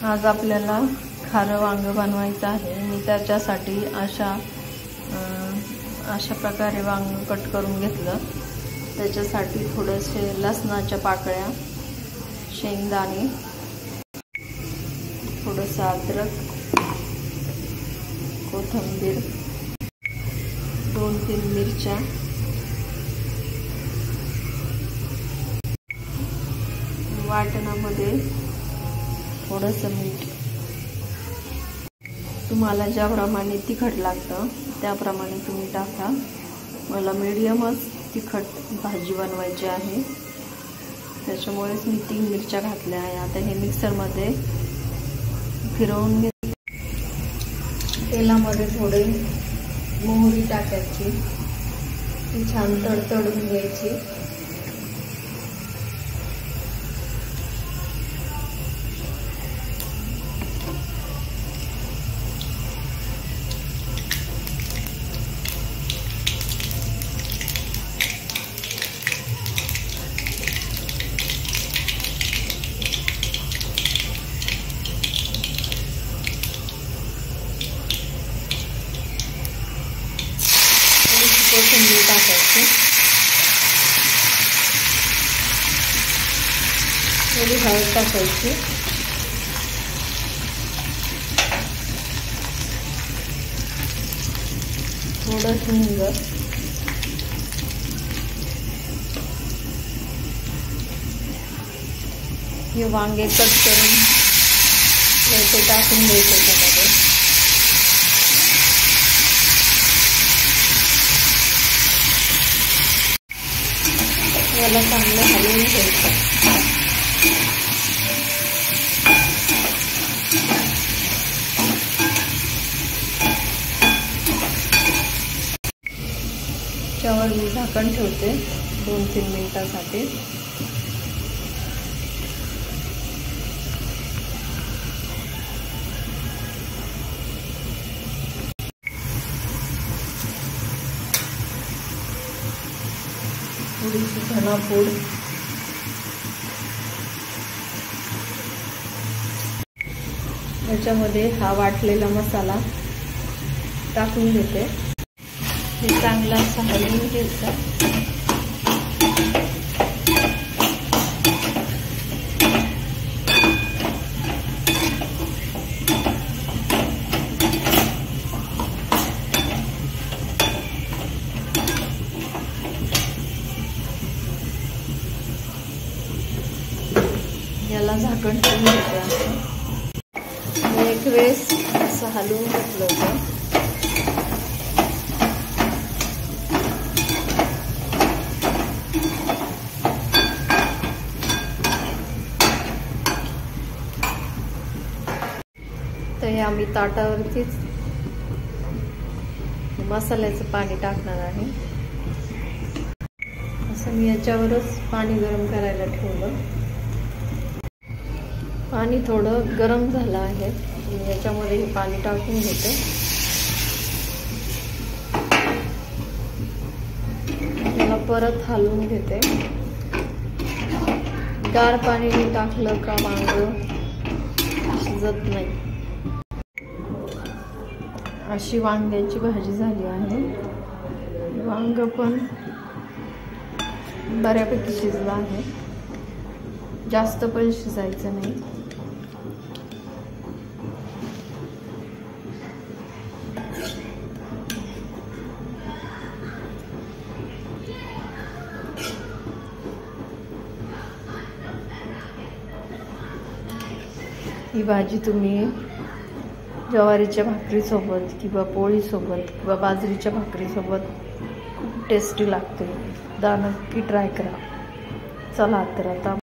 आज आपल्याला खारं वांग बनवायचं आहे। मी त्याच्यासाठी अशा प्रकारे वांग कट करून घेतलं। त्याच्यासाठी थोडेसे लसणाच्या पाकळ्या, शेंगदाणे, थोडंसं अद्रक, कोथिंबीर, 2-3 मिरच्या, वाटणामध्ये थोडंसं मीठ। तुम्हाला ज्याप्रमाणे तिखट लागतं त्याप्रमाणे तुम्ही टाका। मला मीडियमच तिखट भाजी बनवायची आहे, त्याच्यामुळेच मी 3 मिरच्या घातल्या आहे। आता हे मिक्सरमध्ये फिरवून घेते। तेलामध्ये थोडी मोहरी टाकायची, ती छान तडतडून घ्यायची। कोथिंबीर टाकायची, थोडी हळद टाकायची, थोडं हिंग, हे वांगे कट करून ते टाकून द्यायचे त्यामध्ये। याला चांगलं हलवून घ्यायचं। त्यावर मी झाकण ठेवते 2-3 मिनिटांसाठी। थोडीशी धनापूड, याच्यामध्ये हा वाटलेला मसाला टाकून घेते। हे चांगलं असं हलवून घ्यायचं। याला झाकण ठेवून घ्यायचं। एक वेळेस असं हलवून घेतलं होतं। तर हे आम्ही ताटावरतीच मसाल्याचं पाणी टाकणार आहे। असं मी याच्यावरच पाणी गरम करायला ठेवलं। पाणी थोडं गरम झालं आहे, मी याच्यामध्ये हे पाणी टाकून घेते। त्याला परत हलवून घेते। गार पाणी टाकलं का वांग शिजत नाही। अशी वांग्याची भाजी झाली आहे। वांग पण बऱ्यापैकी शिजलं आहे, जास्त पण शिजायचं नाही। ही भाजी तुम्ही ज्वारीच्या भाकरीसोबत किंवा पोळीसोबत किंवा बाजरीच्या भाकरीसोबत खूप टेस्टी लागते। नक्की ट्राय करा। चला तर आता